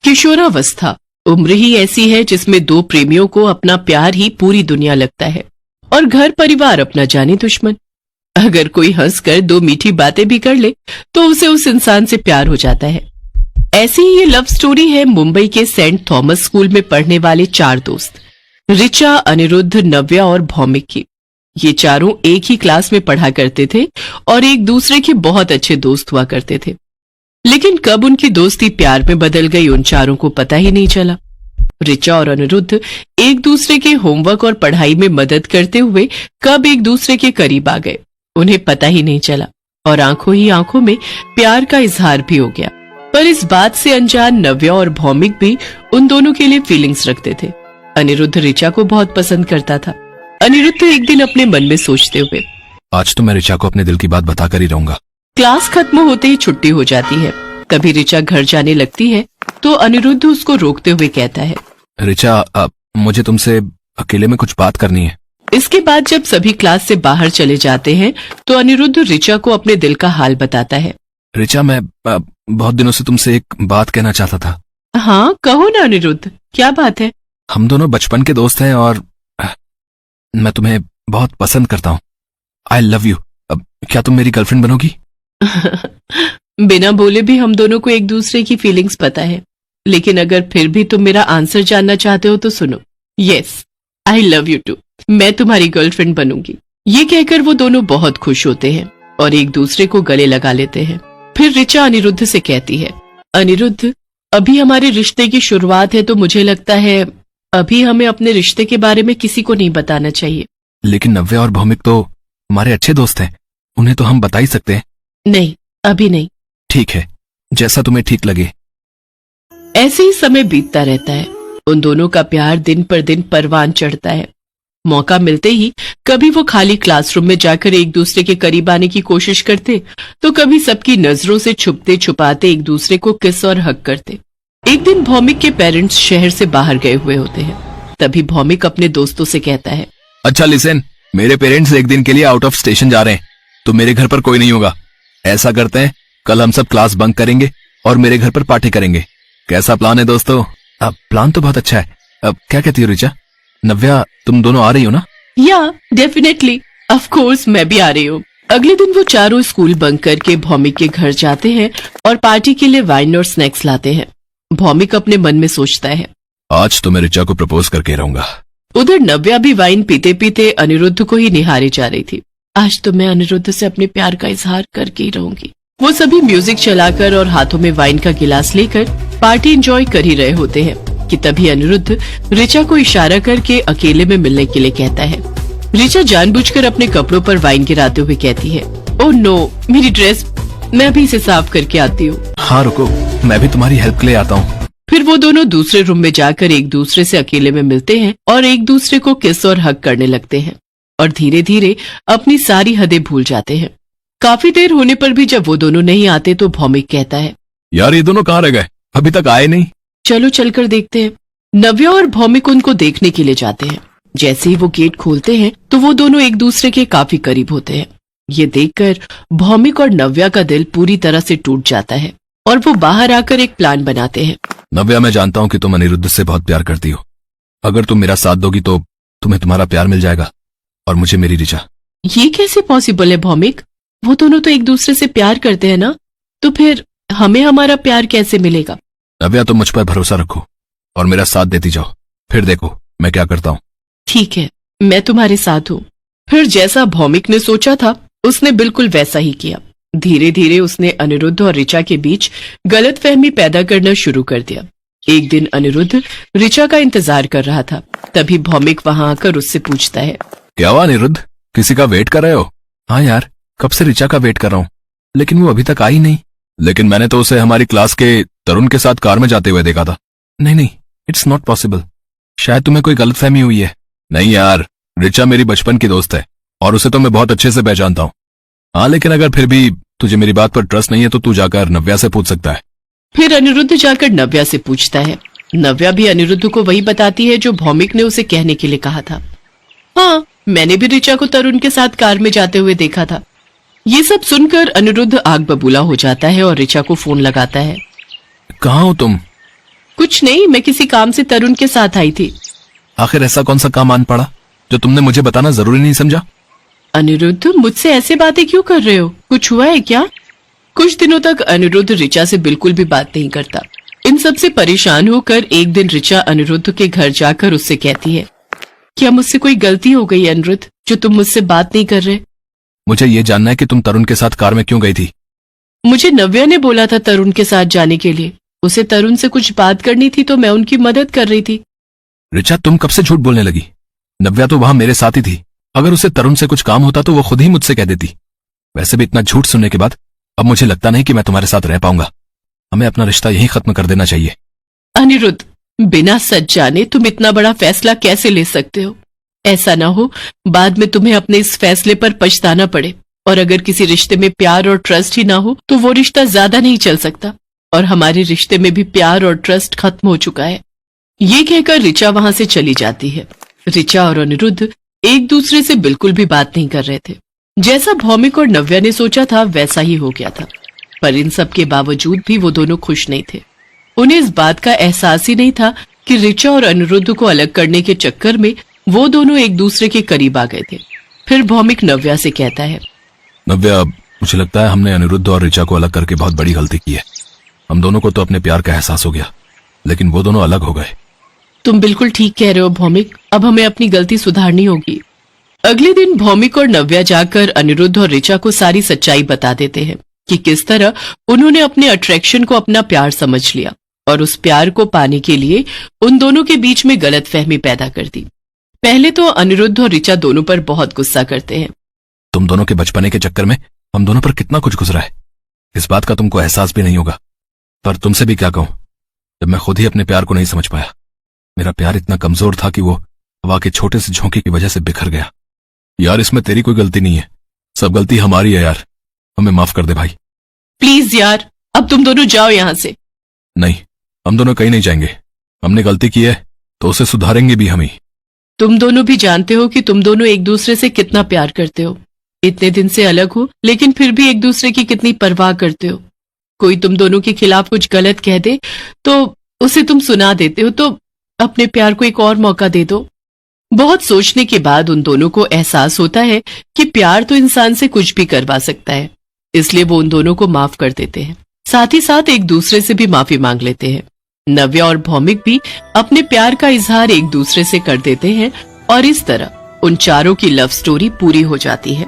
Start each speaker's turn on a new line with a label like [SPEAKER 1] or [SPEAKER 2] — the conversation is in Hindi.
[SPEAKER 1] किशोरावस्था उम्र ही ऐसी है जिसमें दो प्रेमियों को अपना प्यार ही पूरी दुनिया लगता है और घर परिवार अपना जाने दुश्मन। अगर कोई हंसकर दो मीठी बातें भी कर ले तो उसे उस इंसान से प्यार हो जाता है। ऐसी ही ये लव स्टोरी है मुंबई के सेंट थॉमस स्कूल में पढ़ने वाले चार दोस्त ऋचा, अनिरुद्ध, नव्या और भौमिक की। ये चारों एक ही क्लास में पढ़ा करते थे और एक दूसरे के बहुत अच्छे दोस्त हुआ करते थे। लेकिन कब उनकी दोस्ती प्यार में बदल गई उन चारों को पता ही नहीं चला। ऋचा और अनिरुद्ध एक दूसरे के होमवर्क और पढ़ाई में मदद करते हुए कब एक दूसरे के करीब आ गए उन्हें पता ही नहीं चला और आंखों ही आंखों में प्यार का इजहार भी हो गया। पर इस बात से अनजान नव्या और भौमिक भी उन दोनों के लिए फीलिंग्स रखते थे। अनिरुद्ध ऋचा को बहुत पसंद करता था। अनिरुद्ध एक दिन अपने मन में सोचते हुए,
[SPEAKER 2] आज तो मैं ऋचा को अपने दिल की बात बताकर ही रहूंगा।
[SPEAKER 1] क्लास खत्म होते ही छुट्टी हो जाती है। तभी ऋचा घर जाने लगती है तो अनिरुद्ध उसको रोकते हुए कहता है,
[SPEAKER 2] ऋचा, मुझे तुमसे अकेले में कुछ बात करनी है।
[SPEAKER 1] इसके बाद जब सभी क्लास से बाहर चले जाते हैं तो अनिरुद्ध ऋचा को अपने दिल का हाल बताता है।
[SPEAKER 2] ऋचा, मैं बहुत दिनों से तुमसे एक बात कहना चाहता था।
[SPEAKER 1] हाँ, कहो ना अनिरुद्ध, क्या बात है?
[SPEAKER 2] हम दोनों बचपन के दोस्त हैं और मैं तुम्हें बहुत पसंद करता हूँ। आई लव यू। क्या तुम मेरी गर्लफ्रेंड बनोगी?
[SPEAKER 1] बिना बोले भी हम दोनों को एक दूसरे की फीलिंग्स पता है, लेकिन अगर फिर भी तुम मेरा आंसर जानना चाहते हो तो सुनो। Yes, I love you too. मैं तुम्हारी गर्लफ्रेंड बनूंगी। ये कहकर वो दोनों बहुत खुश होते हैं और एक दूसरे को गले लगा लेते हैं। फिर ऋचा अनिरुद्ध से कहती है, अनिरुद्ध, अभी हमारे रिश्ते की शुरुआत है तो मुझे लगता है अभी हमें अपने रिश्ते के बारे में किसी को नहीं बताना चाहिए।
[SPEAKER 2] लेकिन नव्या और भौमिक तो हमारे अच्छे दोस्त हैं, उन्हें तो हम बता ही सकते हैं।
[SPEAKER 1] नहीं, अभी नहीं।
[SPEAKER 2] ठीक है, जैसा तुम्हें ठीक लगे।
[SPEAKER 1] ऐसे ही समय बीतता रहता है। उन दोनों का प्यार दिन पर दिन परवान चढ़ता है। मौका मिलते ही कभी वो खाली क्लासरूम में जाकर एक दूसरे के करीब आने की कोशिश करते तो कभी सबकी नजरों से छुपते छुपाते एक दूसरे को किस और हक करते। एक दिन भौमिक के पेरेंट्स शहर से बाहर गए हुए होते हैं। तभी भौमिक अपने दोस्तों से कहता है,
[SPEAKER 2] अच्छा लिसन, मेरे पेरेंट्स एक दिन के लिए आउट ऑफ स्टेशन जा रहे हैं तो मेरे घर पर कोई नहीं होगा। ऐसा करते हैं, कल हम सब क्लास बंक करेंगे और मेरे घर पर पार्टी करेंगे। कैसा प्लान है दोस्तों? प्लान तो बहुत अच्छा है। अब क्या कहती हो ऋचा? नव्या, तुम दोनों आ रही हो ना?
[SPEAKER 1] या डेफिनेटली, ऑफ कोर्स मैं भी आ रही हूँ। अगले दिन वो चारों स्कूल बंक करके भौमिक के घर जाते हैं और पार्टी के लिए वाइन और स्नैक्स लाते हैं। भौमिक अपने मन में सोचता है,
[SPEAKER 2] आज तो मैं ऋचा को प्रपोज करके रहूंगा।
[SPEAKER 1] उधर नव्या भी वाइन पीते पीते अनिरुद्ध को ही निहारे जा रही थी। आज तो मैं अनिरुद्ध से अपने प्यार का इजहार करके ही रहूंगी। वो सभी म्यूजिक चलाकर और हाथों में वाइन का गिलास लेकर पार्टी एंजॉय कर ही रहे होते हैं कि तभी अनिरुद्ध ऋचा को इशारा करके अकेले में मिलने के लिए कहता है। ऋचा जानबूझकर अपने कपड़ों पर वाइन गिराते हुए कहती है, ओह नो, मेरी ड्रेस, मैं अभी इसे साफ करके आती हूँ।
[SPEAKER 2] हाँ रुको, मैं भी तुम्हारी हेल्प के लिए आता हूँ।
[SPEAKER 1] फिर वो दोनों दूसरे रूम में जाकर एक दूसरे से अकेले में मिलते हैं और एक दूसरे को किस और हक करने लगते हैं और धीरे धीरे अपनी सारी हदें भूल जाते हैं। काफी देर होने पर भी जब वो दोनों नहीं आते तो भौमिक कहता है,
[SPEAKER 2] यार ये दोनों कहाँ रह गए? अभी तक आए नहीं।
[SPEAKER 1] चलो चलकर देखते हैं। नव्या और भौमिक उनको देखने के लिए जाते हैं। जैसे ही वो गेट खोलते हैं तो वो दोनों एक दूसरे के काफी करीब होते हैं। ये देखकर भौमिक और नव्या का दिल पूरी तरह से टूट जाता है और वो बाहर आकर एक प्लान बनाते हैं।
[SPEAKER 2] नव्या, मैं जानता हूँ कि तुम अनिरुद्ध से बहुत प्यार करती हो। अगर तुम मेरा साथ दोगी तो तुम्हें तुम्हारा प्यार मिल जाएगा और मुझे मेरी ऋचा।
[SPEAKER 1] ये कैसे पॉसिबल है भौमिक? वो दोनों तो एक दूसरे से प्यार करते हैं ना, तो फिर हमें हमारा प्यार कैसे मिलेगा?
[SPEAKER 2] नव्या, तुम मुझ पर भरोसा रखो और मेरा साथ देती जाओ, फिर देखो मैं क्या करता हूँ।
[SPEAKER 1] ठीक है, मैं तुम्हारे साथ हूँ। फिर जैसा भौमिक ने सोचा था उसने बिल्कुल वैसा ही किया। धीरे धीरे उसने अनिरुद्ध और ऋचा के बीच गलतफहमी पैदा करना शुरू कर दिया। एक दिन अनिरुद्ध ऋचा का इंतजार कर रहा था। तभी भौमिक वहां आकर उससे पूछता है,
[SPEAKER 2] क्या हुआ अनिरुद्ध, किसी का वेट कर रहे हो? हाँ यार, कब से ऋचा का वेट कर रहा हूँ, लेकिन वो अभी तक आई नहीं। लेकिन मैंने तो उसे हमारी क्लास के तरुण के साथ कार में जाते हुए देखा था। नहीं, इट्स नॉट पॉसिबल, शायद तुम्हें कोई गलतफहमी हुई है। नहीं यार, ऋचा मेरी बचपन की दोस्त है और उसे तो मैं बहुत अच्छे से पहचानता हूँ। हाँ, लेकिन अगर फिर भी तुझे मेरी बात पर ट्रस्ट नहीं है तो तू जाकर नव्या से पूछ सकता है।
[SPEAKER 1] फिर अनिरुद्ध जाकर नव्या से पूछता है। नव्या भी अनिरुद्ध को वही बताती है जो भौमिक ने उसे कहने के लिए कहा था। हाँ, मैंने भी ऋचा को तरुण के साथ कार में जाते हुए देखा था। ये सब सुनकर अनिरुद्ध आग बबूला हो जाता है और ऋचा को फोन लगाता है।
[SPEAKER 2] कहाँ हो तुम?
[SPEAKER 1] कुछ नहीं, मैं किसी काम से तरुण के साथ आई थी।
[SPEAKER 2] आखिर ऐसा कौन सा काम आन पड़ा जो तुमने मुझे बताना जरूरी नहीं समझा?
[SPEAKER 1] अनिरुद्ध, मुझसे ऐसे बातें क्यों कर रहे हो? कुछ हुआ है क्या? कुछ दिनों तक अनिरुद्ध ऋचा से बिल्कुल भी बात नहीं करता। इन सब से परेशान होकर एक दिन ऋचा अनिरुद्ध के घर जाकर उससे कहती है, क्या मुझसे कोई गलती हो गई अनिरुद्ध, जो तुम मुझसे बात नहीं कर रहे?
[SPEAKER 2] मुझे ये जानना है कि तुम तरुण के साथ कार में क्यों गई थी?
[SPEAKER 1] मुझे नव्या ने बोला था तरुण के साथ जाने के लिए। उसे तरुण से कुछ बात करनी थी तो मैं उनकी मदद कर रही थी।
[SPEAKER 2] ऋचा, तुम कब से झूठ बोलने लगी? नव्या तो वहां मेरे साथ ही थी। अगर उसे तरुण से कुछ काम होता तो वो खुद ही मुझसे कह देती। वैसे भी इतना झूठ सुनने के बाद अब मुझे लगता नहीं कि मैं तुम्हारे साथ रह पाऊंगा। हमें अपना रिश्ता यहीं खत्म कर देना चाहिए।
[SPEAKER 1] अनिरुद्ध, बिना सच जाने तुम इतना बड़ा फैसला कैसे ले सकते हो? ऐसा ना हो बाद में तुम्हें अपने इस फैसले पर पछताना पड़े। और अगर किसी रिश्ते में प्यार और ट्रस्ट ही ना हो तो वो रिश्ता ज्यादा नहीं चल सकता। और हमारे रिश्ते में भी प्यार और ट्रस्ट खत्म हो चुका है। ये कहकर ऋचा वहां से चली जाती है। ऋचा और अनिरुद्ध एक दूसरे से बिल्कुल भी बात नहीं कर रहे थे। जैसा भौमिक और नव्या ने सोचा था वैसा ही हो गया था। पर इन सब के बावजूद भी वो दोनों खुश नहीं थे। उन्हें इस बात का एहसास ही नहीं था कि ऋचा और अनिरुद्ध को अलग करने के चक्कर में वो दोनों एक दूसरे के करीब आ गए थे। फिर भौमिक नव्या से कहता है,
[SPEAKER 2] नव्या, मुझे लगता है हमने अनिरुद्ध और ऋचा को अलग करके बहुत बड़ी गलती की है। हम दोनों को तो अपने प्यार का एहसास हो गया, लेकिन वो दोनों अलग हो गए।
[SPEAKER 1] तुम बिल्कुल ठीक कह रहे हो भौमिक, अब हमें अपनी गलती सुधारनी होगी। अगले दिन भौमिक और नव्या जाकर अनिरुद्ध और ऋचा को सारी सच्चाई बता देते हैं कि किस तरह उन्होंने अपने अट्रैक्शन को अपना प्यार समझ लिया और उस प्यार को पाने के लिए उन दोनों के बीच में गलतफहमी पैदा कर दी। पहले तो अनिरुद्ध और ऋचा दोनों पर बहुत गुस्सा करते हैं।
[SPEAKER 2] तुम दोनों के बचपने के चक्कर में हम दोनों पर कितना कुछ गुजरा है, इस बात का तुमको एहसास भी नहीं होगा। पर तुमसे भी क्या कहूं, जब मैं खुद ही अपने प्यार को नहीं समझ पाया। मेरा प्यार इतना कमजोर था कि वो हवा के छोटे से झोंके की वजह से बिखर गया। यार, इसमें तेरी कोई गलती नहीं है, सब गलती हमारी है यार। हमें माफ कर दे भाई।
[SPEAKER 1] प्लीज यार, अब तुम दोनों जाओ यहाँ से।
[SPEAKER 2] नहीं, हम दोनों कहीं नहीं जाएंगे। हमने गलती की है तो उसे सुधारेंगे भी हम ही।
[SPEAKER 1] तुम दोनों भी जानते हो कि तुम दोनों एक दूसरे से कितना प्यार करते हो। इतने दिन से अलग हो लेकिन फिर भी एक दूसरे की कितनी परवाह करते हो। कोई तुम दोनों के खिलाफ कुछ गलत कह दे तो उसे तुम सुना देते हो। तो अपने प्यार को एक और मौका दे दो। बहुत सोचने के बाद उन दोनों को एहसास होता है कि प्यार तो इंसान से कुछ भी करवा सकता है। इसलिए वो उन दोनों को माफ कर देते हैं। साथ ही साथ एक दूसरे से भी माफी मांग लेते हैं। नव्या और भौमिक भी अपने प्यार का इजहार एक दूसरे से कर देते हैं और इस तरह उन चारों की लव स्टोरी पूरी हो जाती है।